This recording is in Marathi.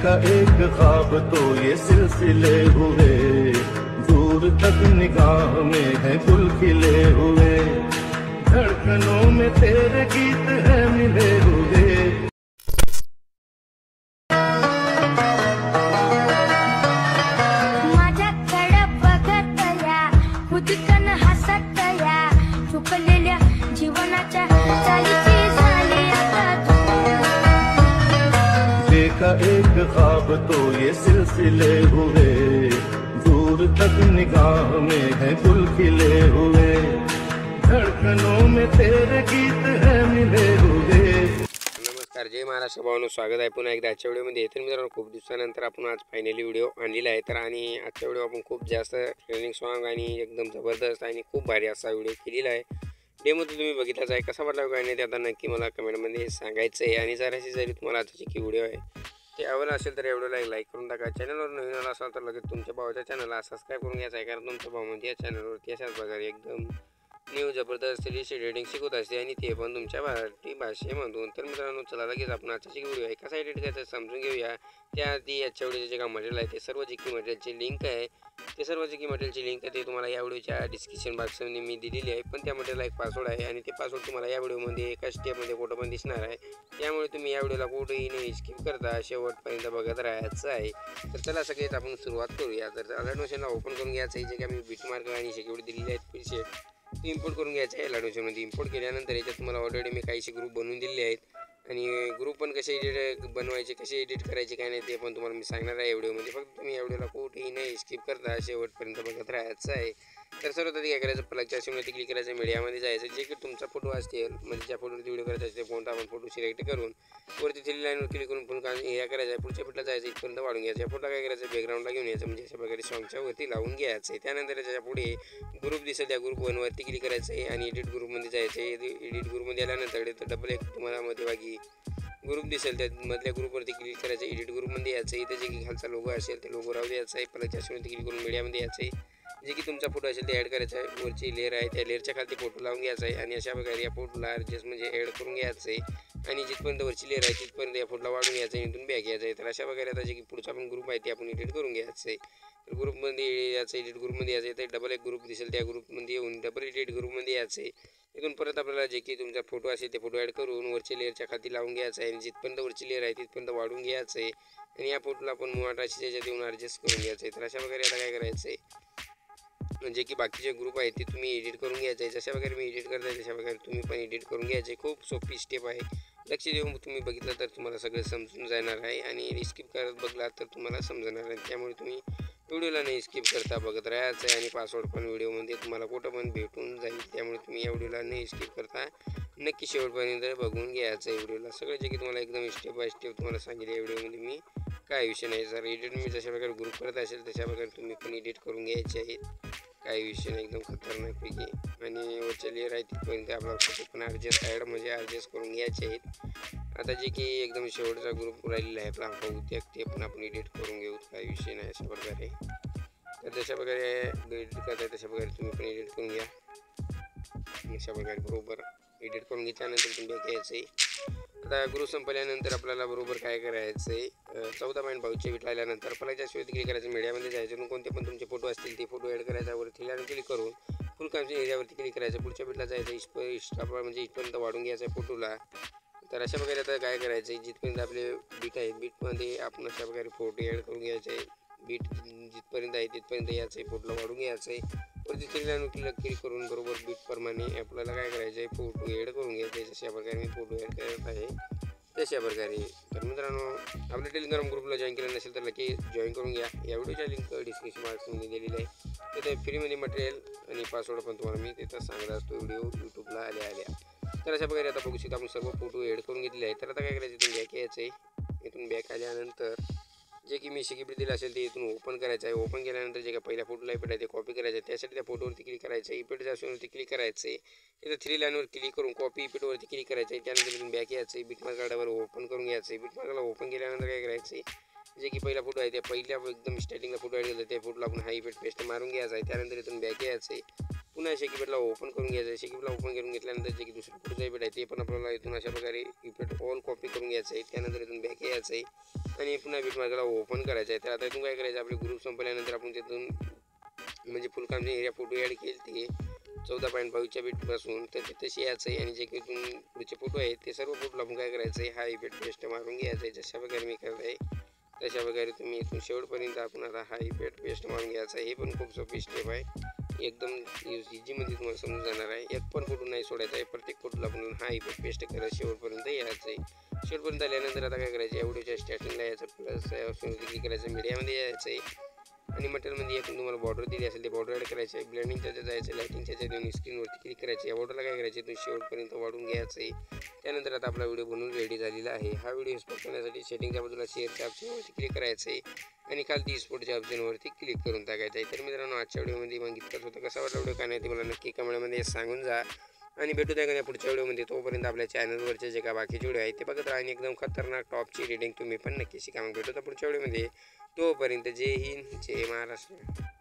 देखा एक ख्वाब तो ये सिलसिले हुए, दूर तक निगाह में है गुल खिले हुए, धड़कनों में तेरे गीत है मिले हुए। माझ्याकडे बघत या, खुदकन हसत या, चुकलेल्या जीवनाच्या चालीची झाली आता तू। देखा एक ख्वाब तो ये सिलसिले हुए, दूर तक निगाह में है गुल खिले हुए, धड़कनों में तेरे गीत है मिले हुए। नमस्कार, जय महाराष्ट्र भावांनो, स्वागत आहे पुन्हा एकदा आजच्या व्हिडिओमध्ये। तर मित्रांनो, खूप दिवसानंतर आपण आज फायनली व्हिडिओ आणलेला आहे। तर आणि आजच्या व्हिडिओ आपण खूप जास्त ट्रेनिंग सॉन्ग आणि एकदम जबरदस्त आणि खूप भारी असा व्हिडिओ केलेला आहे। डेमो तर तुम्ही बघितलाच आहे, कसा वाटला काय नाही ते आता नक्की मला कमेंटमध्ये सांगायचं आहे। आणि जरी तुम्हाला आजची की व्हिडिओ आहे ते आवडला असेल तर या व्हिडिओला एक लाईक करून टाका। चॅनलवर नवीन आला असाल तर लगेच तुमच्या भावाच्या चॅनलला सबस्क्राईब करून घ्यायचं आहे, कारण तुमचा भाऊ म्हणजे या चॅनलवरती अशाच प्रकारे एकदम न्यू जबरदस्त रेडिंग शिकवत असते आणि ते पण तुमच्या मराठी भाषेमधून। तर मित्रांनो, चला लगेच आपण आजची व्हिडिओ आहे कसा एडिट करायचं समजून घेऊया। त्याआधी याच्या व्हिडिओचे जे काही मटेरियल आहे ते सर्व जी की मटेरियलची लिंक आहे, ते सर्व जी की मटेरियलची लिंक आहे ते तुम्हाला या व्हिडिओच्या डिस्क्रिप्शन बॉक्समध्ये मी दिलेली आहे। पण त्या मटेरियलला एक पासवर्ड आहे आणि ते पासवर्ड तुम्हाला या व्हिडिओमध्ये एका स्टेपमध्ये कुठं पण दिसणार आहे, त्यामुळे तुम्ही या व्हिडिओला कुठेही नाही स्किप करता शेवटपर्यंत बघत राहायचं आहे। तर चला सगळेच आपण सुरुवात करूया। तर ॲडमिशनला ओपन करून घ्यायचं आहे, जे काही मी बिटमार्क आणि सिक्युरिटी दिलेली आहेत प्रीसेट ते इम्पोर्ट करून घ्यायचं आहे। ॲडमिशनमध्ये इम्पोर्ट केल्यानंतर याच्यात तुम्हाला ऑलरेडी मी काहीशी ग्रुप बनवून दिलेले आहेत आणि ग्रुप पण कसे एडिट बनवायचे, कसे एडिट करायचे काय नाही ते पण तुम्हाला मी सांगणार आहे व्हिडिओमध्ये। फक्त तुम्ही या व्हिडिओला कुठेही नाही स्किप करता शेवटपर्यंत बघत राहायचं आहे। तर सर्वात आधी काय करायचं, प्लगच्या ऑप्शनवरती क्लिक करायचं, मीडियामध्ये जायचं, जे की तुमचा फोटो असतील म्हणजे ज्या फोटोवरती व्हिडिओ करायचा असते कोणता आपण फोटो सिलेक्ट करून वरती थ्री लाईनवर क्लिक करून पुन्हा हे करायचं आहे, पुढच्या फोटोला जायचं, इथपर्यंत वाढून घ्यायचं। या फोटोला काय करायचं, बॅकग्राऊंडला घेऊन यायचं, म्हणजे अशा प्रकारे सॉंगच्या वरती लावून घ्यायचं आहे। त्यानंतर त्याच्या पुढे ग्रुप दिसेल, त्या ग्रुप वरती क्लिक करायचं आहे आणि एडिट ग्रुपमध्ये जायचं आहे। एडिट ग्रुपमध्ये आल्यानंतर डबल एक तुम्हाला मध्यभागी ग्रुप दिसेल, त्या मधल्या ग्रुपवरती क्लिक करायचं, एडिट ग्रुपमध्ये यायचं आहे। इथे जे की खालचा लोगो असेल ते लोगो राहू द्यायचा आहे। प्लगच्या ऑप्शनवरती क्लिक करून मीडियामध्ये यायचं आहे, जे की तुमचा फोटो असेल ते ॲड करायचा आहे। वरची लेअर आहे त्या लेअरच्या खाली फोटो लावून घ्यायचा आहे आणि अशा प्रकारे या फोटोला ॲडजस्ट म्हणजे ॲड करून घ्यायचं आहे आणि जिथपर्यंत वरची लेअर आहे तिथपर्यंत या फोटोला वाढून घ्यायचं आहे, इथून बॅक घ्यायचं आहे। तर अशा प्रकारे आता जे की पुढचा पण ग्रुप आहे ते आपण एडिट करून घ्यायचं आहे। तर ग्रुपमध्ये यायचं, एडिट ग्रुपमध्ये यायचं आहे, तर डबल एक ग्रुप दिसेल त्या ग्रुपमध्ये येऊन डबल एडिट ग्रुपमध्ये यायचं आहे। इथून परत आपल्याला जे की तुमचा फोटो असेल ते फोटो ॲड करून वरची लेअरच्या खाली लावून घ्यायचं आहे आणि जिथपर्यंत वरची लेअर आहे तिथपर्यंत वाढून घ्यायचं आहे आणि या फोटोला आपण 1800 याच्यात येऊन ॲडजस्ट करून घ्यायचं आहे। तर अशा प्रकारे आता काय करायचं आहे, म्हणजे की बाकीचे ग्रुप आहेत ते तुम्ही एडिट करून घ्यायचं आहे। जशा प्रकारे मी एडिट करत आहे तशा प्रकारे तुम्ही पण एडिट करून घ्यायचे। खूप सोपी स्टेप आहे, लक्ष देऊन तुम्ही बघितलं तर तुम्हाला सगळं समजून जाणार आहे आणि स्किप करत बघला तर तुम्हाला समजणार आहे। त्यामुळे तुम्ही व्हिडिओला नाही स्किप करता बघत राहायचं आहे आणि पासवर्ड पण व्हिडिओमध्ये तुम्हाला कुठं पण भेटून जाईल, त्यामुळे तुम्ही या व्हिडिओला नाही स्किप करता नक्की शेवटपर्यंत बघून घ्यायचं आहे व्हिडिओला। सगळं जे की तुम्हाला एकदम स्टेप बाय स्टेप तुम्हाला सांगितलं या व्हिडिओमध्ये मी, काय विषय नाही। जर एडिट मी जशा प्रकारे ग्रुप करत असेल तशा प्रकारे तुम्ही पण एडिट करून घ्यायचे आहेत, काही विषय नाही, एकदम खतरनाकपैकी। आणि वरच्या लेअर आहे तिथपर्यंत आपला फोटो पण ॲडजस्ट करून घ्यायचे आहेत। आता जे की एकदम शेवटचा ग्रुप राहिलेला आहे आपला बहुतेक ते पण आपण एडिट करून घेऊ, काही विषय नाही अशा प्रकारे। तर जशा प्रकारे एडिट करताय तशा प्रकारे तुम्ही पण एडिट करून घ्या, अशा प्रकारे बरोबर एडिट करून घेतल्यानंतर तुम्ही घ्यायचं आहे। आता ग्रुप संपल्यानंतर आपल्याला बरोबर काय करायचं आहे, 14.5 बीट आल्यानंतर प्लगच्या ऑप्शनवरती क्लिक करायचं, मीडियामध्ये जायचं, कोणते पण तुमचे फोटो असतील ते फोटो ॲड करायचा, वरती क्लिक करून फुल कॅप्शन एरियावरती क्लिक करायचं, पुढच्या बीटला जायचं, म्हणजे इथपर्यंत वाढून घ्यायचं आहे फोटोला। तर अशा प्रकारे आता काय करायचं आहे, जिथपर्यंत आपले बीट आहे बीटमध्ये आपण अशा प्रकारे फोटो ॲड करून घ्यायचे आहे। बीट जिथपर्यंत आहे तिथपर्यंत यायचं आहे, फोटोला वाढून घ्यायचं आहे, वरती क्लिक करून बरोबर बीटप्रमाणे आपल्याला काय करायचं आहे, फोटो ॲड करून घ्यायचे आहे। जशा प्रकारे मी फोटो ॲड करत आहे तशा प्रकारे। तर मित्रांनो, आपल्या टेलिग्राम ग्रुपला जॉईन केलं नसेल तर नक्की जॉईन करून घ्या, या व्हिडिओच्या लिंक डिस्क्रिप्शन बॉक्समध्ये दिलेली आहे। तिथे फ्रीमध्ये मटेरियल आणि पासवर्ड पण तुम्हाला मी तिथं सांगत असतो व्हिडिओ यूट्यूबला आल्या। तर अशा प्रकारे आता बघू शकता आपण सर्व फोटो ॲड करून घेतले आहे। तर आता काय करायचं, इथून बॅक यायचं आहे, इथून बॅक आल्यानंतर जे की मी सिक्युरिटी दिलं असेल ते इथून ओपन करायचं आहे। ओपन केल्यानंतर जे काही पहिल्या फोटोला इफेक्ट आहे ते कॉपी करायचं आहे, त्यासाठी त्या फोटोवरती क्लिक करायचं आहे, इफेक्टच्या ऑप्शनवरती क्लिक करायचं आहे, इथं थ्री लाईनवर क्लिक करून कॉपी इफेक्टवरती क्लिक करायचं आहे। त्यानंतर इथून बॅक यायचं आहे, बिटमार्क कार्डावर ओपन करून घ्यायचं आहे। बिटमार्कला ओपन केल्यानंतर काय करायचं आहे, जे की पहिला फोटो आहे त्या पहिल्या एकदम स्टार्टिंगला फोटो ॲड केला त्या फोटोला आपण हा इफेक्ट पेस्ट मारून घ्यायचा आहे। त्यानंतर इथून बॅक यायचं आहे, पुन्हा शेकीपेटला ओपन करून घ्यायचं आहे। शेकीपेटला ओपन करून घेतल्यानंतर जे की दुसरं फोटोचा इफेक्ट आहे ते पण आपल्याला इथून अशा प्रकारे इफेक्ट ऑल कॉपी करून घ्यायचं आहे। त्यानंतर इथून बॅक यायचं आहे, आणि पुन्हा बीट माझ्याला ओपन करायचं आहे. तर आता इथून काय करायचं, आपले ग्रुप संपल्यानंतर आपण तिथून म्हणजे फुलकामची एरिया फोटो ॲड केली ती 14.5च्या बीटपासून, तर ते तशी यायचं आहे. आणि जे काही इथून पुढचे फोटो आहेत ते सर्व फोटोला आपण काय करायचं आहे, हा इफेक्ट पेस्ट मारून घ्यायचा आहे. जशा प्रकारे मी करत आहे तशा प्रकारे तुम्ही इथून शेवटपर्यंत आपण आता हा इफेक्ट पेस्ट मारून घ्यायचा आहे. हे पण खूप सोपी स्टेप आहे, एकदम इझीमध्ये तुम्हाला समजून जाणार आहे. एक पण फोटो नाही सोडायचा आहे, प्रत्येक फोटोला आपण हा इफेक्ट पेस्ट करत शेवटपर्यंत यायचं आहे. शेवटपर्यंत आल्यानंतर आता काय करायचं, या व्हिडिओच्या स्टार्टिंगला यायचं प्लस ऑप्शनवरती क्लिक करायचं, मीडियामध्ये यायचं आहे. आणि मटेरियलमध्ये एकूण तुम्हाला बॉर्डर दिली असेल ते बॉर्डर ॲड करायचं आहे. ब्लेंडिंगच्या जायचं, लाईटिंगच्या देऊन स्क्रीनवरती क्लिक करायचं. या बॉर्डरला काय करायचं, तुम्ही शेवटपर्यंत वाढून घ्यायचं आहे. त्यानंतर आता आपला व्हिडिओ बनवून रेडी झालेला आहे. हा व्हिडिओ एक्सपोर्ट करण्यासाठी सेटिंगच्या बाजूला शेअरच्या ऑप्शनवरती क्लिक करायचं आहे आणि खालती एक्सपोर्टच्या ऑप्शनवरती क्लिक करून टाकायचं आहे. तर मित्रांनो, आजच्या व्हिडिओमध्ये मग इतकंच होतं. कसा वाटला व्हिडिओ, काय नाही ते मला नक्की कमेंटमध्ये सांगून जा. आणि भेटू द्या का पुढच्या व्हिडिओमध्ये. तोपर्यंत आपल्या चॅनलवरचे जे काय बाकीचे व्हिडिओ आहेत ते बघत राहा आणि एकदम खतरनाक टॉपची रीडिंग तुम्ही पण नक्की शिका. मग भेटू पुढच्या व्हिडिओमध्ये. तोपर्यंत जय हिंद, जय महाराष्ट्र.